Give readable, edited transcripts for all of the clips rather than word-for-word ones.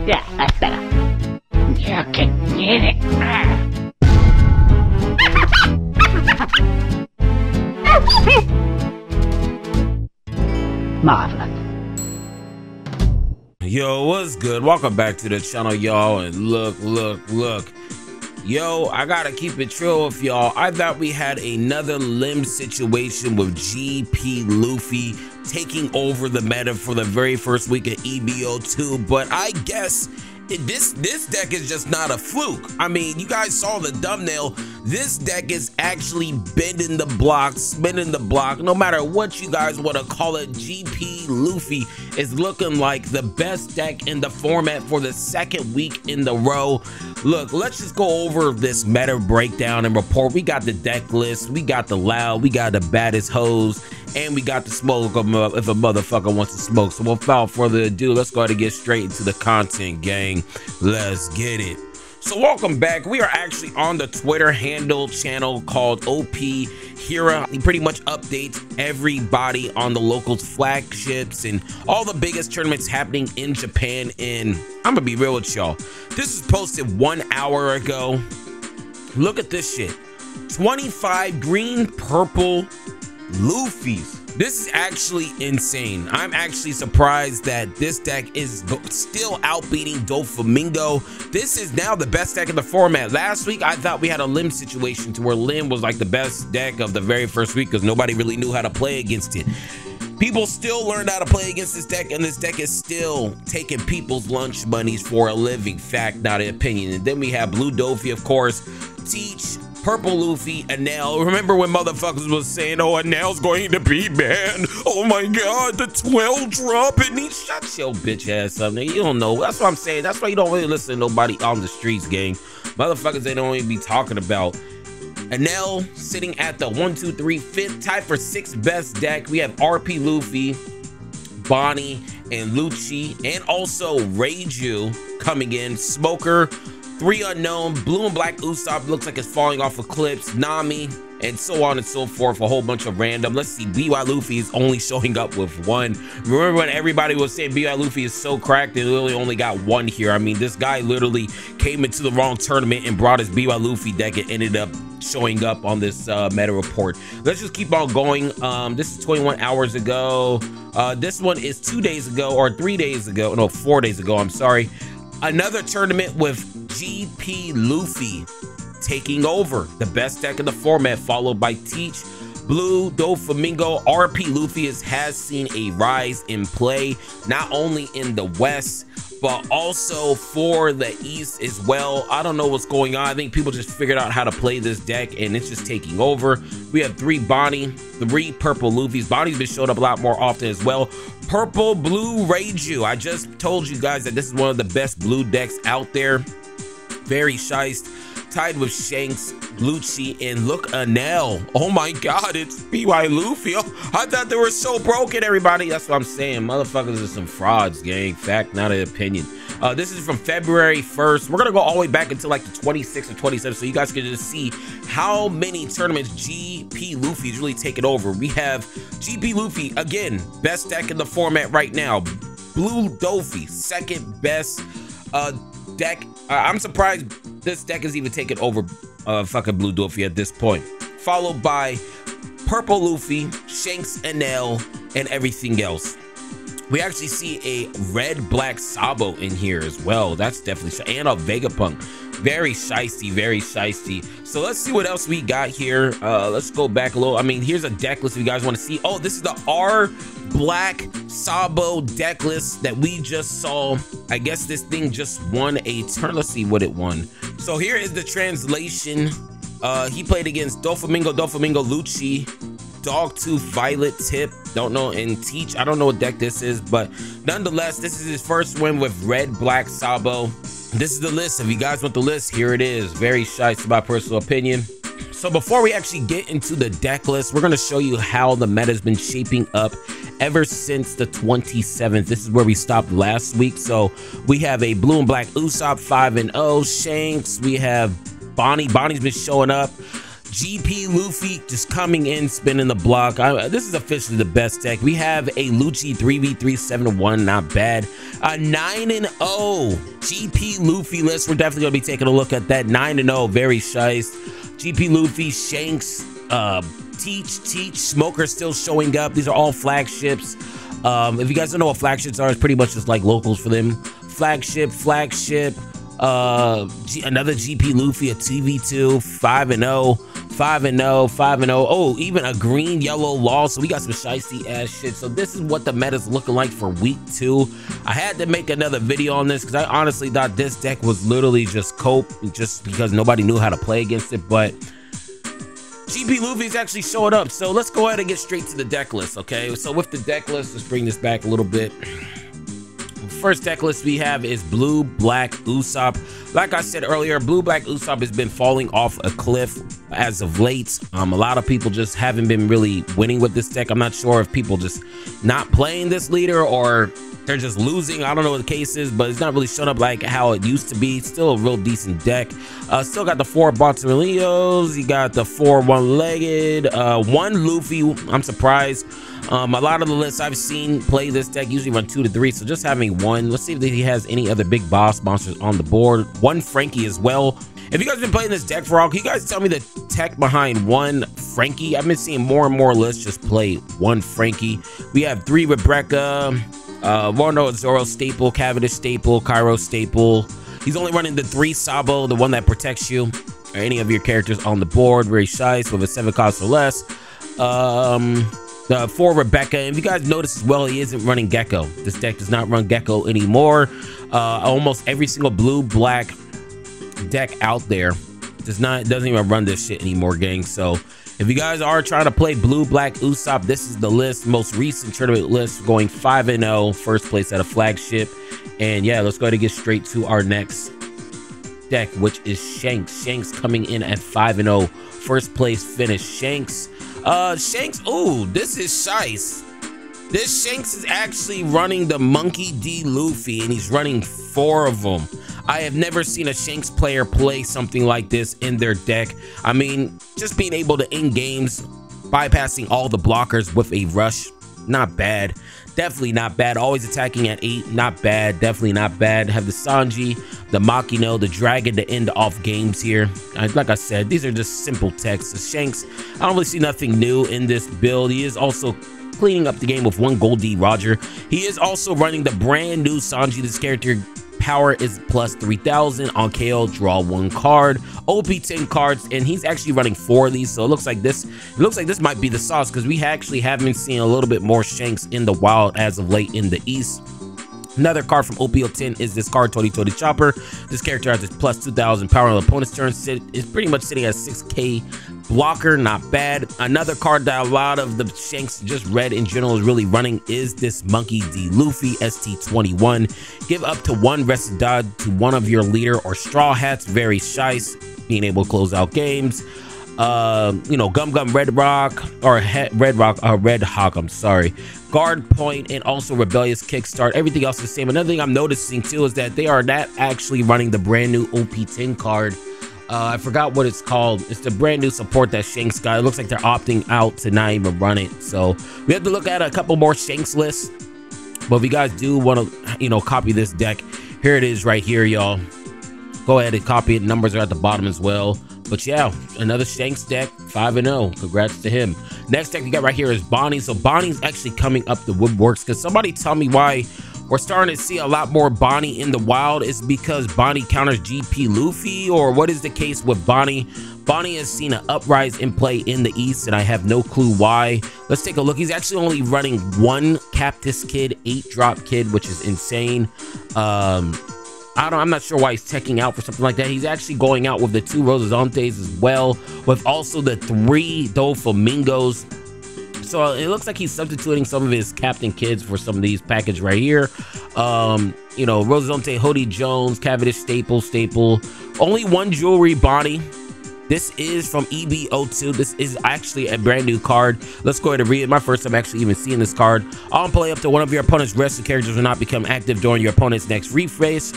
Yeah, that's better. You can get it. Marvelous. Yo, what's good? Welcome back to the channel, y'all. And look. Yo, I gotta keep it true with y'all. I thought we had another limb situation with GP Luffy taking over the meta for the very first week of EB02, but I guess this deck is just not a fluke. I mean, you guys saw the thumbnail. This deck is actually bending the block, spinning the block. No matter what you guys want to call it, GP Luffy is looking like the best deck in the format for the second week in the row. Look, let's just go over this meta breakdown and report. We got the deck list, we got the loud, we got the baddest hoes, and we got the smoke if a motherfucker wants to smoke. So without further ado, let's go ahead and get straight into the content, gang. Let's get it. So welcome back. We are actually on the Twitter handle channel called OP10. He pretty much updates everybody on the local flagships and all the biggest tournaments happening in Japan. And I'm gonna be real with y'all. This is posted 1 hour ago. Look at this shit. 25 green, purple Luffys. This is actually insane. I'm actually surprised that this deck is still outbeating ďuu̱. This is now the best deck in the format. Last week, I thought we had a limb situation to where limb was like the best deck of the very first week because nobody really knew how to play against it. People still learned how to play against this deck, and this deck is still taking people's lunch monies for a living. Fact, not an opinion. And then we have blue ďuu̱, of course, Teach, purple Luffy, Enel. Remember when motherfuckers was saying, oh, Enel's going to be banned? Oh my god, the 12 drop, and he shut your bitch ass up, nigga. You don't know. That's what I'm saying. That's why you don't really listen to nobody on the streets, gang. Motherfuckers, they don't even be talking about. Enel sitting at the 1, 2, 3, 5th, tied for 6th best deck. We have RP Luffy, Bonnie, and Lucci, and also ържu̱ coming in. Smoker, 3 unknown, blue and black Usopp looks like it's falling off of clips, Nami, and so on and so forth, a whole bunch of random. Let's see, BY Luffy is only showing up with 1. Remember when everybody was saying BY Luffy is so cracked, they literally only got 1 here. I mean, this guy literally came into the wrong tournament and brought his BY Luffy deck and ended up showing up on this meta report. Let's just keep on going. This is 21 hours ago. This one is 2 days ago, or 3 days ago, no, 4 days ago, I'm sorry. Another tournament with GP Luffy taking over the best deck in the format, followed by Teach, blue ďuu̱. RP Luffy has seen a rise in play, not only in the West, but also for the East as well. I don't know what's going on. I think people just figured out how to play this deck, and it's just taking over. We have 3 Bonnie, 3 purple Luffys. Bonnie's been showing up a lot more often as well. Purple, blue ържu̱. I just told you guys that this is one of the best blue decks out there. Very shiced, tied with Shanks, Lucci, and look, Enel. Oh my god, it's BY Luffy. Oh, I thought they were so broken, everybody. That's what I'm saying. Motherfuckers are some frauds, gang. Fact, not an opinion. This is from February 1st. We're gonna go all the way back until like the 26th or 27th, so you guys can just see how many tournaments GP Luffy is really taking over. We have GP Luffy, again, best deck in the format right now. Blue ďuu̱, 2nd best deck. I'm surprised this deck is even taking over fucking blue ďuu̱ at this point. Followed by purple Luffy, Shanks, Enel, and everything else. We actually see a red black Sabo in here as well. That's definitely, and a Vegapunk. Very shiesty, very shiesty. So let's see what else we got here. Let's go back a little. I mean, here's a deck list if you guys want to see. Oh, this is the R black Sabo deck list that we just saw. I guess this thing just won a turn. Let's see what it won. So here is the translation. He played against ďuu̱, Lucci, Dogtooth, Violet, Tip, don't know, and Teach. I don't know what deck this is, but nonetheless, this is his first win with red black Sabo. This is the list. If you guys want the list, here it is. Very shy, to my personal opinion. So before we actually get into the deck list, we're going to show you how the meta has been shaping up ever since the 27th. This is where we stopped last week. So we have a blue and black Usopp 5-0, Shanks. We have Bonnie. Bonnie's been showing up. GP Luffy just coming in, spinning the block. This is officially the best deck. We have a Lucci 3v3 7-1, not bad. A 9-0 GP Luffy list. We're definitely gonna be taking a look at that. 9-0, very shice. GP Luffy, Shanks, Teach, Smoker still showing up. These are all flagships. If you guys don't know what flagships are, it's pretty much just like locals for them. Flagship, another GP Luffy, a TV2, 5-0, 5-0. Oh, even a green yellow law. So we got some shiesty ass shit. So this is what the meta's looking like for week 2. I had to make another video on this because I honestly thought this deck was literally just cope, just because nobody knew how to play against it. But GP Luffy's actually showing up. So let's go ahead and get straight to the deck list. Okay, so with the deck list, let's bring this back a little bit. First deck list we have is Blue Black Usopp. Like I said earlier, Blue Black Usopp has been falling off a cliff as of late. A lot of people just haven't been really winning with this deck. I'm not sure if people just not playing this leader or they're just losing. I don't know what the case is, but it's not really showing up like how it used to be. Still a real decent deck. Still got the 4 Botsurios. You got the 4 one-legged, 1 Luffy. I'm surprised. A lot of the lists I've seen play this deck usually run 2 to 3, so just having 1. Let's see if he has any other big boss monsters on the board. 1 Frankie as well. If you guys been playing this deck for all, can you guys tell me the tech behind 1 Frankie? I've been seeing more and more lists just play 1 Frankie. We have 3 Rebecca, Rondo Zoro staple, Cavendish staple, Cairo staple. He's only running the 3 Sabo, the one that protects you or any of your characters on the board. Very shice with a 7 cost or less. The 4 Rebecca. And if you guys notice as well, he isn't running Gecko. This deck does not run Gecko anymore. Almost every single blue black deck out there doesn't even run this shit anymore, gang. So if you guys are trying to play Blue Black Usopp, this is the list, most recent tournament list, going 5-0, first place at a flagship. And yeah, let's go ahead and get straight to our next deck, which is Shanks. Shanks coming in at 5-0, first place finish. Shanks, ooh, this is shice. This Shanks is actually running the Monkey D Luffy, and he's running 4 of them. I have never seen a Shanks player play something like this in their deck. I mean, just being able to end games, bypassing all the blockers with a rush, not bad. Definitely not bad. Always attacking at 8, not bad. Definitely not bad. Have the Sanji, the Makino, the Dragon to end off games here. Like I said, these are just simple techs. The Shanks, I don't really see nothing new in this build. He is also cleaning up the game with 1 Gold D Roger. He is also running the brand new Sanji. This character power is plus 3000 on KO, draw 1 card, OP10 cards, and he's actually running 4 of these. So it looks like this might be the sauce, because we actually have been seeing a little bit more Shanks in the wild as of late in the East. Another card from OP10 is this card, 2020 Chopper. This character has a plus 2000 power on the opponent's turn. Is pretty much sitting at 6k blocker, not bad. Another card that a lot of the Shanks just read in general is really running is this Monkey D Luffy, ST21. Give up to 1 rested dodge to one of your leader or straw hats. Very shice, being able to close out games. You know, Gum Red Rock, or Red Hawk, I'm sorry. Guard point, and also Rebellious Kickstart. Everything else is the same. Another thing I'm noticing too is that they are not actually running the brand new OP10 card. I forgot what it's called. It's the brand new support that Shanks got. It looks like they're opting out to not even run it. So we have to look at a couple more Shanks lists. But if you guys do want to, you know, copy this deck, here it is right here, y'all. Go ahead and copy it. Numbers are at the bottom as well. But yeah, another Shanks deck, 5-0. Congrats to him. Next deck we got right here is Bonnie. So Bonnie's actually coming up the woodworks, because somebody tell me why we're starting to see a lot more Bonnie in the wild. Is because Bonnie counters GP Luffy, or what is the case with Bonnie? Bonnie has seen an uprise in play in the East, and I have no clue why. Let's take a look. He's actually only running 1 Cactus Kid, 8 Drop Kid, which is insane. I'm not sure why he's checking out for something like that. He's actually going out with the 2 Rosantes as well, with also the 3 Doflamingos. So it looks like he's substituting some of his Captain Kids for some of these package right here. You know, Rosante, Hody Jones, Cavendish staple. Only 1 jewelry Bonnie. This is from EB02. This is actually a brand new card. Let's go ahead and read it. My first time actually even seeing this card. On play, up to one of your opponent's rested characters will not become active during your opponent's next phrase.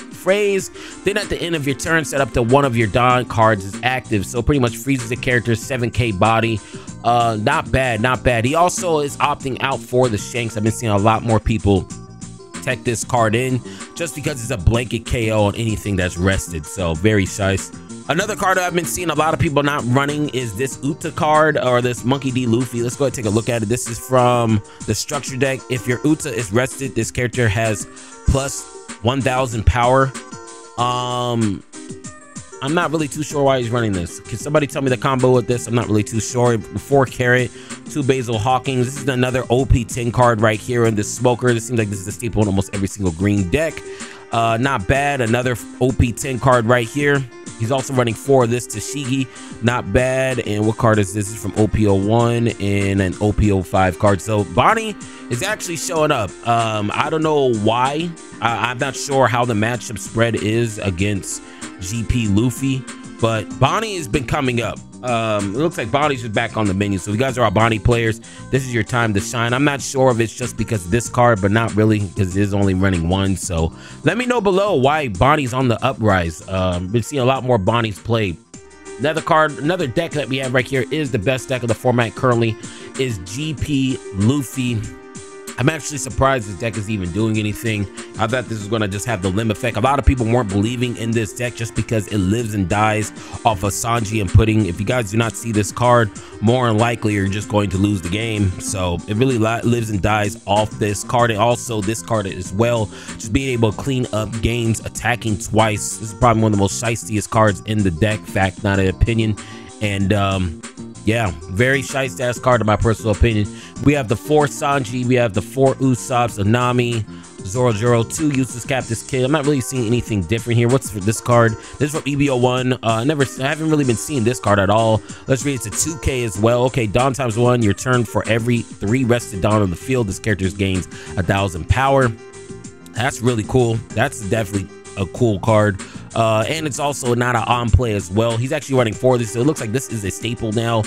Then at the end of your turn, set up to one of your Don cards is active. So pretty much freezes the character's 7k body. Not bad, not bad. He also is opting out for the Shanks. I've been seeing a lot more people tech this card in just because it's a blanket KO on anything that's rested. So very nice. Another card that I've been seeing a lot of people not running is this Uta card, or this Monkey D. Luffy. Let's go ahead and take a look at it. This is from the structure deck. If your Uta is rested, this character has plus 1000 power. I'm not really too sure why he's running this. Can somebody tell me the combo with this? I'm not really too sure. 4 Carrot, 2 Basil Hawkins. This is another OP10 card right here in this Smoker. This seems like this is a staple in almost every single green deck. Not bad. Another OP10 card right here. He's also running 4 of this TCG. Not bad. And what card is this? This is from OP01 and an OP05 card. So Bonnie is actually showing up. I don't know why. I'm not sure how the matchup spread is against GP Luffy, but Bonnie has been coming up. It looks like Bonnie's just back on the menu. So if you guys are our Bonnie players, this is your time to shine. I'm not sure if it's just because of this card, but not really, because it is only running 1. So let me know below why Bonnie's on the uprise. Been seeing a lot more Bonnies played. Another deck that we have right here is the best deck of the format currently, is GP Luffy. I'm actually surprised this deck is even doing anything. I thought this was going to just have the limb effect. A lot of people weren't believing in this deck just because it lives and dies off of Sanji and Pudding. If you guys do not see this card, more than likely you're just going to lose the game. So it really lives and dies off this card, and also this card as well. Just being able to clean up games, attacking twice. This is probably one of the most shiestiest cards in the deck. Fact, not an opinion. And yeah, very shiesty ass card in my personal opinion. We have the 4 Sanji, we have the 4 Usopp, Nami, Zoro, 2 useless Captain's Kid. I'm not really seeing anything different here. What's for this card? This is from EB01. I haven't really been seeing this card at all. Let's read it to 2k as well. Okay, Dawn times 1. Your turn for every 3 rested Dawn on the field. This character gains 1000 power. That's really cool. That's definitely a cool card. And it's also not an on play as well. He's actually running 4 of this, so it looks like this is a staple now.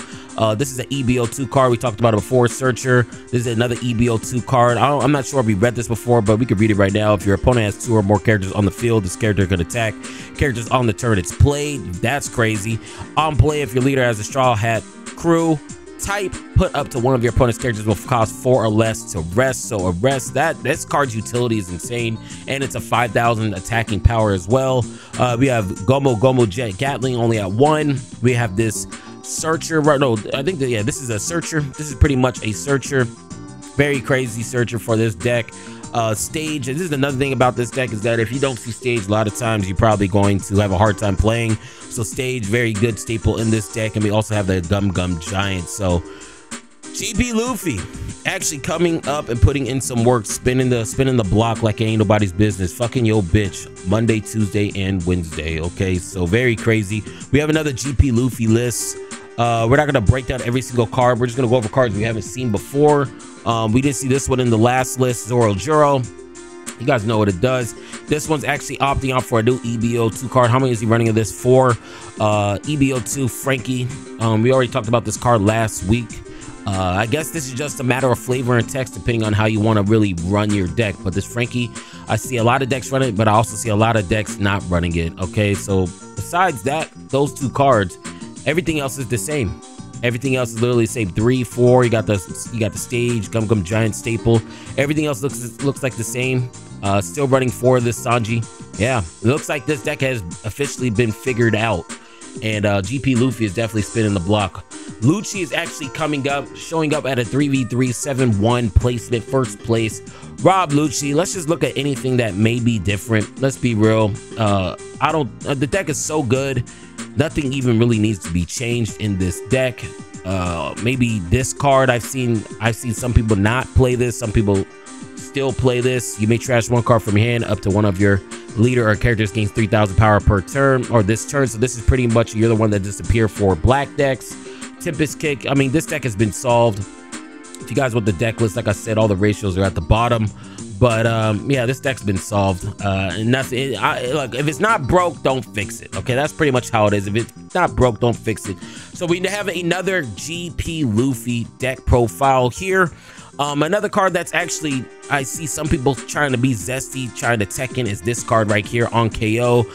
This is an EB02 card. We talked about it before. Searcher. This is another EB02 card. I'm not sure if we read this before, but we could read it right now. If your opponent has 2 or more characters on the field, this character can attack characters on the turn it's played. That's crazy. On play, if your leader has a Straw Hat crew type, put up to one of your opponent's characters will cost 4 or less to rest. So a rest, this card's utility is insane, and it's a 5000 attacking power as well. We have Gomu Jet Gatling only at 1. We have this Searcher, right? No, I think that, yeah, this is a Searcher. This is pretty much a Searcher. Very crazy Searcher for this deck. Stage, and this is another thing about this deck, is that if you don't see Stage, a lot of times you're probably going to have a hard time playing. So Stage, very good staple in this deck. And we also have the Gum Giant. So GP Luffy actually coming up and putting in some work, spinning the block like it ain't nobody's business. Fucking yo bitch, Monday, Tuesday, and Wednesday. Okay, so very crazy. We have another GP Luffy list. We're not gonna break down every single card. We're just gonna go over cards we haven't seen before. We didn't see this one in the last list, Zoro. You guys know what it does. This one's actually opting out for a new EB02 card. How many is he running of this? 4. EB02 Frankie. We already talked about this card last week. I guess this is just a matter of flavor and text, depending on how you want to really run your deck. But this Frankie, I see a lot of decks running it, but I also see a lot of decks not running it. Okay, so besides that, those 2 cards, everything else is the same. Everything else is literally the same. 3, 4. You got the Stage, Gum Giant staple. Everything else looks like the same. Still running 4 of this Sanji. Yeah, it looks like this deck has officially been figured out. And GP Luffy is definitely spinning the block. Lucci is actually coming up, showing up at a 3v3 7-1 placement, first place. Rob Lucci, let's just look at anything that may be different. Let's be real. The deck is so good. Nothing even really needs to be changed in this deck. Maybe this card, I've seen some people not play this. Some people still play this. You may trash 1 card from your hand up to one of your leader or characters gains 3000 power per turn, or this turn. So this is pretty much, you're the one that disappear for black decks. Tempest Kick, I mean, this deck has been solved. If you guys want the deck list, like I said, all the ratios are at the bottom. But yeah, this deck's been solved. Nothing. Look, if it's not broke, don't fix it. Okay, that's pretty much how it is. If it's not broke, don't fix it. So we have another GP Luffy deck profile here. Another card that's actually, I see some people trying to be zesty, trying to tech in, is this card right here on KO.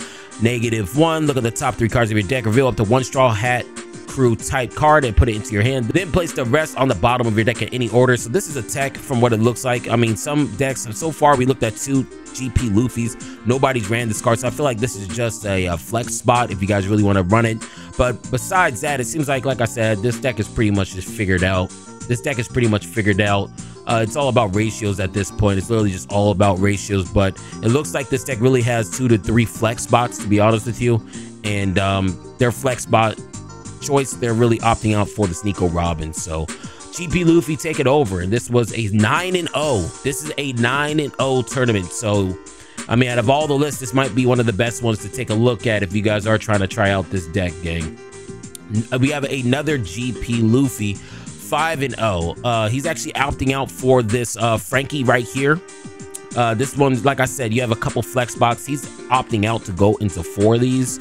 -1. Look at the top 3 cards of your deck. Reveal up to 1 Straw Hat Crew type card and put it into your hand. Then place the rest on the bottom of your deck in any order. So this is a tech from what it looks like. I mean, some decks, so far we looked at 2 GP Luffys. Nobody's ran this card, so I feel like this is just a flex spot if you guys really want to run it. But besides that, it seems like I said, this deck is pretty much just figured out. This deck is pretty much figured out. It's all about ratios at this point. It's literally just all about ratios, but it looks like this deck really has 2 to 3 flex spots, to be honest with you. And their flex spot choice, they're really opting out for the Sneeko Robin. So GP Luffy, take it over. And this was a 9-0. This is a 9-0 tournament. So I mean, out of all the lists, this might be one of the best ones to take a look at if you guys are trying to try out this deck, gang. We have another GP Luffy, 5-0. He's actually opting out for this Frankie right here. This one, like I said, you have a couple flex spots. He's opting out to go into 4 of these.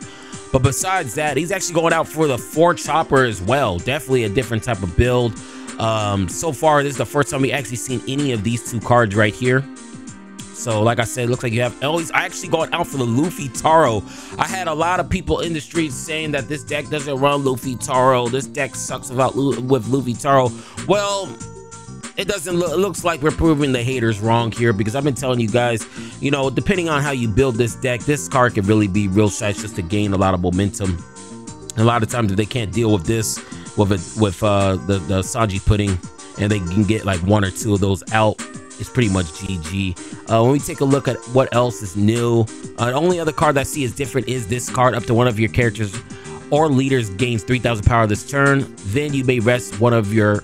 But besides that, he's actually going out for the 4 Chopper as well. Definitely a different type of build. So far, this is the first time we actually seen any of these 2 cards right here. So like I said, it looks like you have, oh, he's actually going out for the Luffy Taro. I had a lot of people in the streets saying that this deck doesn't run Luffy Taro. This deck sucks with Luffy Taro. Well, it doesn't look, it looks like we're proving the haters wrong here, because I've been telling you guys, you know, depending on how you build this deck, this card could really be real shite just to gain a lot of momentum. A lot of times if they can't deal with this, with the Sanji pudding, and they can get like 1 or 2 of those out, it's pretty much GG. When we take a look at what else is new, the only other card that I see is different is this card. Up to 1 of your characters or leaders gains 3,000 power this turn. Then you may rest 1 of your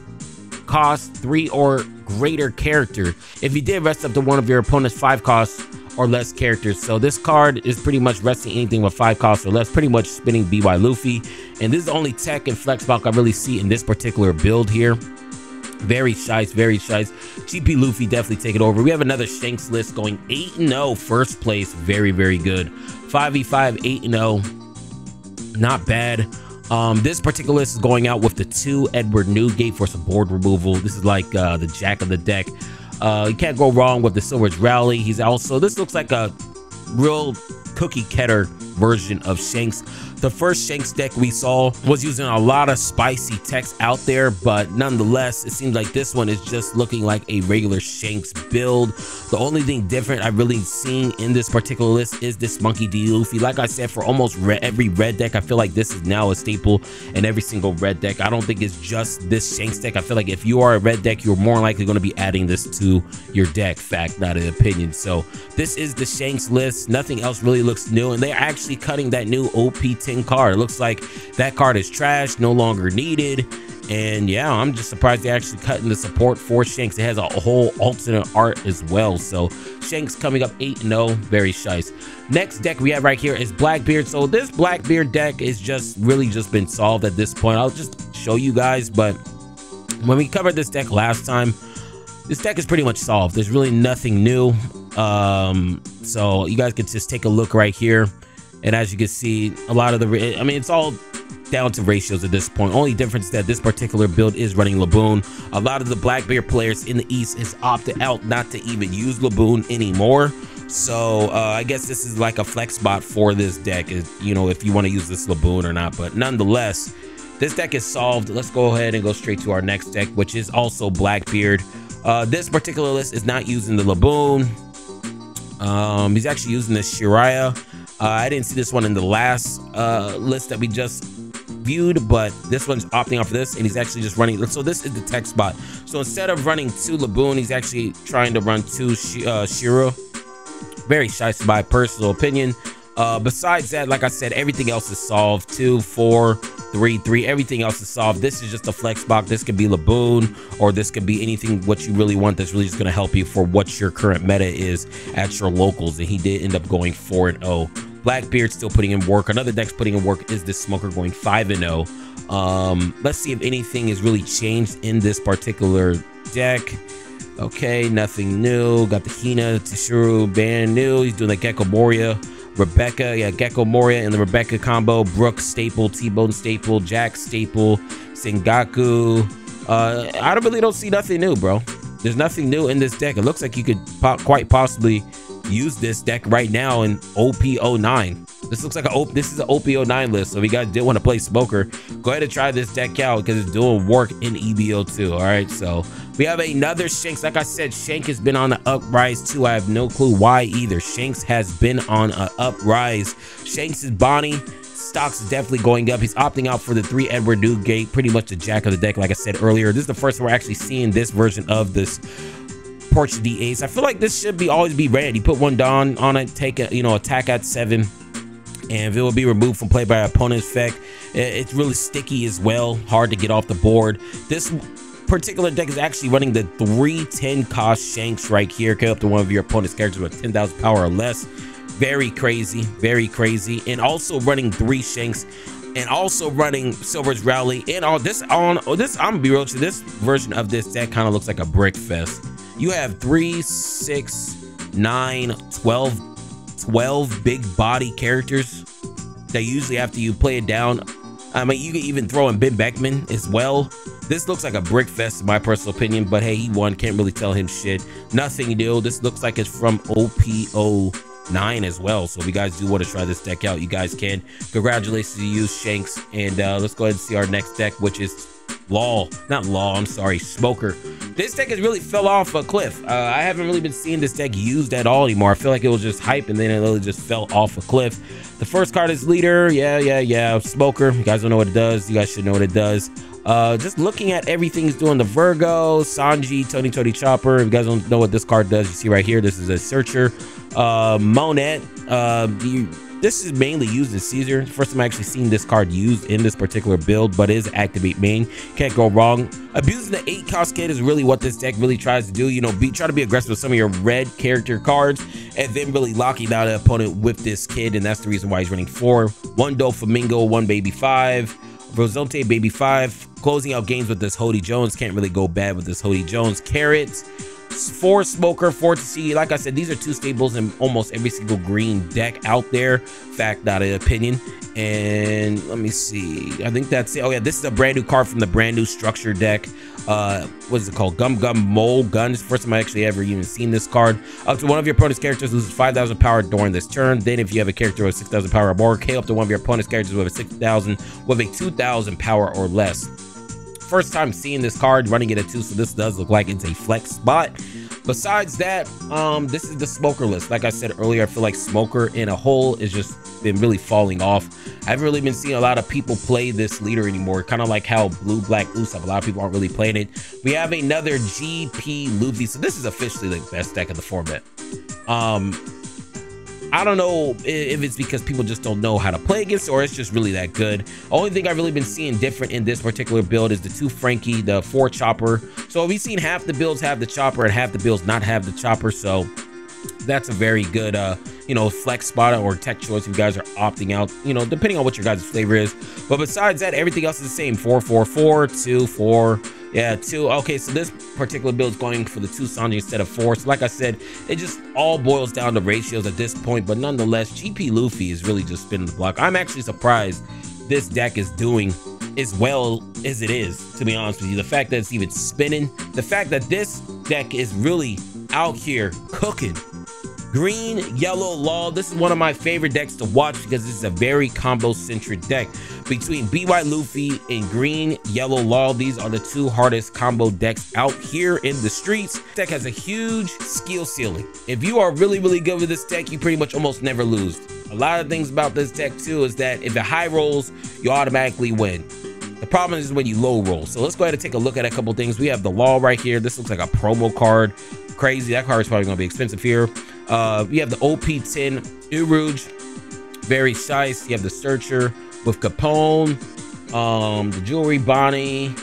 cost 3 or greater character. If you did rest up to 1 of your opponent's 5 costs or less characters. So this card is pretty much resting anything with 5 costs or less, pretty much spinning BY Luffy. And this is the only tech and flex block I really see in this particular build here. Very shice, very shice. GP Luffy definitely take it over. We have another Shanks list going 8-0, first place. Very, very good. 5v5, 8-0. Not bad. This particular list is going out with the 2 Edward Newgate for some board removal. This is like the jack of the deck. You can't go wrong with the Silver's Rally. He's also, this looks like a real cookie cutter version of Shanks. The first Shanks deck we saw was using a lot of spicy text out there, but nonetheless, it seems like this one is just looking like a regular Shanks build. The only thing different I've really seen in this particular list is this Monkey D. Luffy. Like I said, for almost every red deck, I feel like this is now a staple in every single red deck. I don't think it's just this Shanks deck. I feel like if you are a red deck, you're more likely going to be adding this to your deck. Fact, not an opinion. So this is the Shanks list. Nothing else really looks new, and they're actually cutting that new OP10 card. It looks like that card is trash, no longer needed. And yeah, I'm just surprised they're actually cutting the support for Shanks. It has a whole alternate art as well. So Shanks coming up 8-0, very shice. Next deck we have right here is Blackbeard. So this Blackbeard deck is just really just been solved at this point. I'll just show you guys, but when we covered this deck last time, this deck is pretty much solved. There's really nothing new. So you guys can just take a look right here. And as you can see, a lot of the, I mean, it's all down to ratios at this point. Only difference is that this particular build is running Laboon. A lot of the Blackbeard players in the East has opted out not to even use Laboon anymore. So I guess this is like a flex spot for this deck, you know, if you want to use this Laboon or not. But nonetheless, this deck is solved. Let's go ahead and go straight to our next deck, which is also Blackbeard. This particular list is not using the Laboon. He's actually using the Shiraya. I didn't see this one in the last list that we just viewed, but this one's opting off of this, and he's actually just running. So this is the tech spot. So instead of running 2 Laboon, he's actually trying to run 2 Shira. Very shice, my personal opinion. Besides that, like I said, everything else is solved. 2, 4, 3, 3. Everything else is solved. This is just a flex box. This could be Laboon, or this could be anything what you really want that's really just going to help you for what your current meta is at your locals. And he did end up going 4-0. Blackbeard still putting in work. Another deck's putting in work is this Smoker going 5-0. Let's see if anything is really changed in this particular deck. Okay, nothing new. Got the Hina, Tshuru, Ban new. He's doing the Gecko Moria, Rebecca. Yeah, Gecko Moria and the Rebecca combo. Brooke staple, T-Bone staple, Jack staple, Sengaku. I really don't see nothing new, bro. There's nothing new in this deck. It looks like you could quite possibly use this deck right now in OP09. This looks like this is an OP09 list. So if you guys did want to play Smoker, go ahead and try this deck out because it's doing work in EB02. All right, so we have another Shanks. Like I said, Shank has been on the uprise too. I have no clue why either. Shanks has been on an uprise. Shanks is Bonnie. Stocks is definitely going up. He's opting out for the 3 Edward Newgate, pretty much the jack of the deck. Like I said earlier, this is the first time we're actually seeing this version of this Portuguese Ace. I feel like this should always be red. You put 1 Dawn on it, take a attack at 7, and it will be removed from play by opponent's effect. It's really sticky as well, hard to get off the board. This particular deck is actually running the 310 cost Shanks right here. Go up to one of your opponent's characters with 10,000 power or less. Very crazy, very crazy. And also running 3 Shanks, and also running Silver's Rally. And all this I'm gonna be real to you, this version of this deck kind of looks like a brick fest. You have 3, 6, 9, 12 big body characters that usually after you play it down, I mean, you can even throw in Ben Beckman as well. This looks like a brick fest in my personal opinion, but hey, he won, can't really tell him shit. Nothing new. This looks like it's from OP09 as well. So if you guys do want to try this deck out, you guys can. Congratulations to you, Shanks. And let's go ahead and see our next deck, which is Smoker. This deck has really fell off a cliff. I haven't really been seeing this deck used at all anymore. I feel like it was just hype and then it really just fell off a cliff. The first card is Leader. Yeah. Smoker. You guys don't know what it does. You guys should know what it does. Just looking at everything he's doing, the Virgo, Sanji, Tony Chopper. If you guys don't know what this card does, you see right here, this is a Searcher. Monette. This is mainly used in Caesar. First time I actually seen this card used in this particular build, but it is activate main. Can't go wrong. Abusing the 8 cost kit is really what this deck really tries to do. Try to be aggressive with some of your red character cards and then really locking down an opponent with this kid. And that's the reason why he's running 4. 1 Doflamingo, 1 Baby 5. Rosante Baby 5. Closing out games with this Hody Jones. Can't really go bad with this Hody Jones. Carrot. 4 Smoker, 4 TCG. Like I said, these are 2 staples in almost every single green deck out there. Fact, not an opinion. And let me see. I think that's it. Oh yeah, this is a brand new card from the brand new structure deck. What is it called? Gum Mole Guns. First time I actually ever even seen this card. Up to one of your opponent's characters loses 5,000 power during this turn. Then if you have a character with 6,000 power or more, KO up to one of your opponent's characters with a 6,000 with a 2,000 power or less. First time seeing this card, running it at 2, so this does look like it's a flex spot. Besides that, this is the Smoker list. Like I said earlier, I feel like Smoker in a whole is just been really falling off. I haven't really been seeing a lot of people play this leader anymore, kind of like how Blue Black Usopp, a lot of people aren't really playing it. We have another GP Luffy, so this is officially the best deck of the format. I don't know if it's because people just don't know how to play against it or it's just really that good. Only thing I've really been seeing different in this particular build is the 2 Frankie, the 4 Chopper. So we've seen half the builds have the Chopper and half the builds not have the Chopper. So that's a very good, flex spot or tech choice if you guys are opting out, depending on what your guys' flavor is. But besides that, everything else is the same. 4, 4, 4, 2, 4. Yeah, 2. Okay, so this particular build is going for the 2 Sanji instead of 4. So like I said, it just all boils down to ratios at this point. But nonetheless, GP Luffy is really just spinning the block. I'm actually surprised this deck is doing as well as it is, to be honest with you. The fact that it's even spinning, the fact that this deck is really out here cooking. Green, yellow, law. This is one of my favorite decks to watch because this is a very combo-centric deck. Between BY Luffy and green, yellow, law, these are the 2 hardest combo decks out here in the streets. This deck has a huge skill ceiling. If you are really, really good with this deck, you pretty much almost never lose. A lot of things about this deck too is that if it high rolls, you automatically win. The problem is when you low roll. So let's go ahead and take a look at a couple things. We have the law right here. This looks like a promo card. Crazy. That card is probably going to be expensive here. We have the OP10 Uruj, very nice. You have the Searcher with Capone, the Jewelry Bonnie.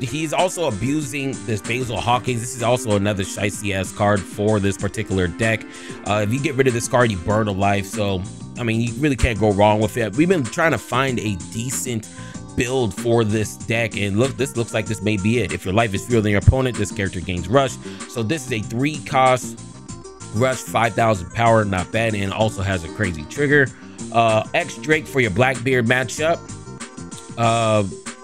He's also abusing this Basil Hawkins. This is also another shicey ass card for this particular deck. If you get rid of this card, you burn a life. So I mean, you really can't go wrong with it. We've been trying to find a decent build for this deck, and look, this looks like this may be it. If your life is fewer than your opponent, this character gains rush. So this is a 3 cost rush, 5,000 power, not bad, and also has a crazy trigger. X Drake for your Blackbeard matchup.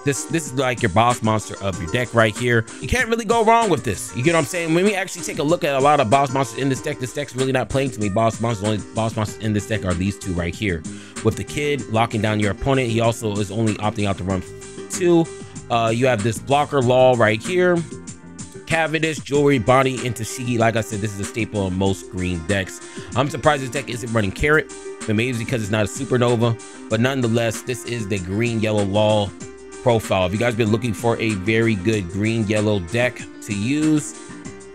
This is like your boss monster of your deck right here. You can't really go wrong with this. You get what I'm saying? When we actually take a look at a lot of boss monsters in this deck's really not playing to me boss monsters. The only boss monsters in this deck are these 2 right here. With the kid locking down your opponent, he also is only opting out to run 2. You have this blocker Law right here. Cavendish, Jewelry, Bonnie, into Shigi. Like I said, this is a staple in most green decks. I'm surprised this deck isn't running Carrot, but maybe it's because it's not a supernova. But nonetheless, this is the green-yellow Law profile. If you guys been looking for a very good green-yellow deck to use,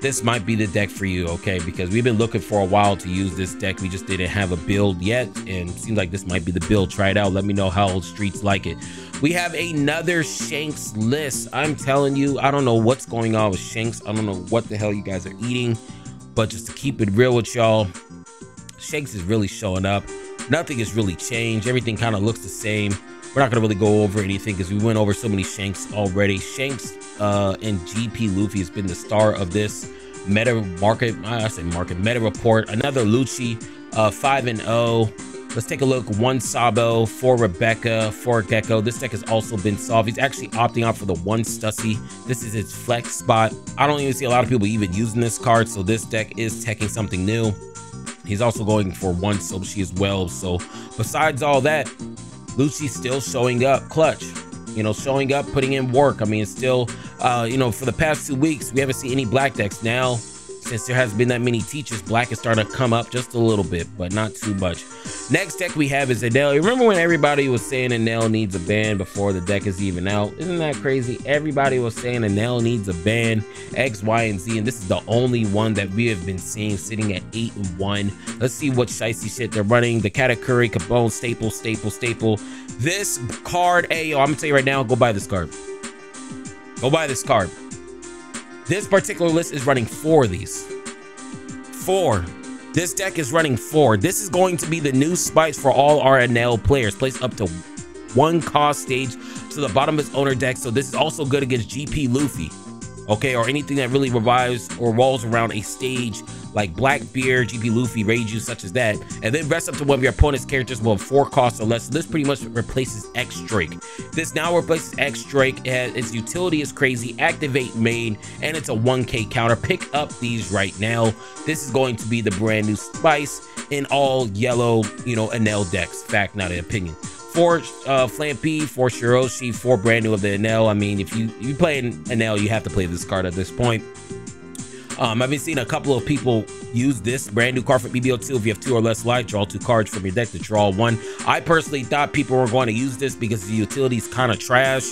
this might be the deck for you, okay? Because we've been looking for a while to use this deck. We just didn't have a build yet, and it seems like this might be the build. Try it out. Let me know how streets like it. We have another Shanks list. I'm telling you, I don't know what's going on with Shanks. I don't know what the hell you guys are eating, but just to keep it real with y'all, Shanks is really showing up. Nothing has really changed. Everything kind of looks the same. We're not gonna really go over anything because we went over so many Shanks already. Shanks and GP Luffy has been the star of this meta report. Another Lucci, 5-0. Let's take a look. 1 Sabo, 4 Rebecca, 4 Gecko. This deck has also been solved. He's actually opting out for the 1 Stussy. This is his flex spot. I don't even see a lot of people even using this card, so this deck is teching something new. He's also going for 1 Sochi as well. So besides all that, Lucci's still showing up clutch, you know, showing up, putting in work. I mean, it's still, you know, for the past 2 weeks, we haven't seen any black decks. Now, since there hasn't been that many teachers, black is starting to come up just a little bit, but not too much. Next deck we have is Adele. Remember when everybody was saying Adele needs a ban before the deck is even out? Isn't that crazy? Everybody was saying Adele needs a ban, X, Y, and Z, and this is the only one that we have been seeing sitting at 8-1. Let's see what shicey shit they're running. The Katakuri, Kabone, staple. This card, hey, yo, I'm gonna tell you right now, go buy this card. Go buy this card. This particular list is running 4 of these. 4. This deck is running 4. This is going to be the new spice for all our NL players. Place up to 1 cost stage to the bottom of his owner deck. So this is also good against GP Luffy, okay, or anything that really revives or rolls around a stage like Blackbeard, GP Luffy, Reiju, such as that. And then rest up to one of your opponent's characters will have 4 costs or less. So this pretty much replaces X Drake. This now replaces X Drake. Its utility is crazy. Activate main, and it's a 1K counter. Pick up these right now. This is going to be the brand new spice in all yellow, you know, NL decks. Fact, not an opinion. 4 Flampy, 4 Shiroshi, 4 brand new of the NL. I mean, if you play an NL, you have to play this card at this point. I've been seeing a couple of people use this brand new card for EB02. If you have 2 or less life, draw 2 cards from your deck to draw 1. I personally thought people were going to use this because the utility is kind of trash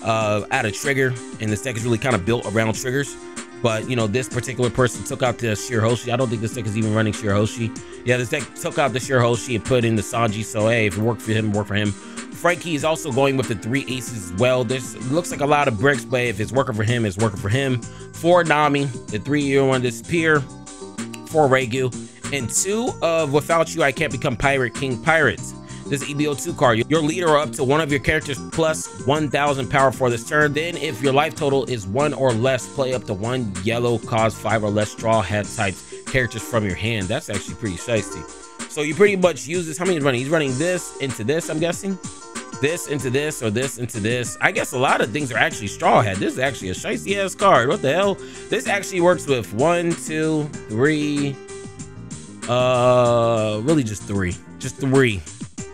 at a trigger, and this deck is really kind of built around triggers. But, you know, this particular person took out the Shirahoshi. I don't think this deck is even running Shirahoshi. Yeah, this deck took out the Shirahoshi and put in the Sanji. So, hey, if it worked for him, work for him. Frankie is also going with the 3 aces as well. This looks like a lot of bricks, but if it's working for him, it's working for him. 4 Nami, the 3-year one Disappear, 4 Regu, and 2 of Without You, I Can't Become Pirate King Pirates. This EB02 card, your leader up to one of your characters plus 1,000 power for this turn. Then if your life total is 1 or less, play up to 1 yellow, cause 5 or less straw hat types characters from your hand. That's actually pretty shiesty. So you pretty much use this. How many is running? He's running this into this, I'm guessing. This into this, or this into this. I guess a lot of things are actually straw hat. This is actually a shiesty ass card. What the hell? This actually works with 1, 2, 3. Really just 3. Just 3.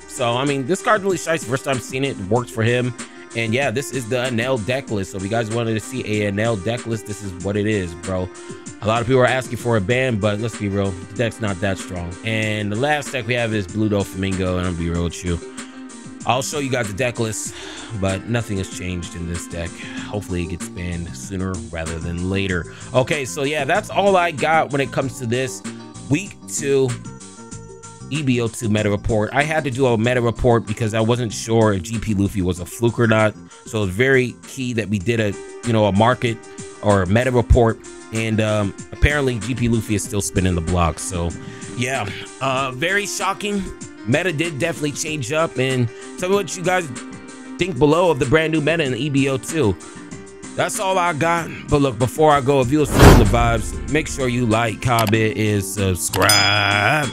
So, I mean, this card's really shiesty. First time seeing it, works for him. And yeah, this is the NL deck list. So if you guys wanted to see a NL deck list, this is what it is, bro. A lot of people are asking for a ban, but let's be real, the deck's not that strong. And the last deck we have is Blue Doflamingo, and I'll be real with you. I'll show you guys the deck list, but nothing has changed in this deck. Hopefully it gets banned sooner rather than later. Okay, so yeah, that's all I got when it comes to this week 2 EB02 meta report. I had to do a meta report because I wasn't sure if GP Luffy was a fluke or not. So it's very key that we did a market or a meta report. And apparently GP Luffy is still spinning the block. So yeah, very shocking. Meta did definitely change up, and tell me what you guys think below of the brand new meta in EB02. That's all I got. But look, before I go, if you was feeling the vibes, make sure you like, comment, and subscribe.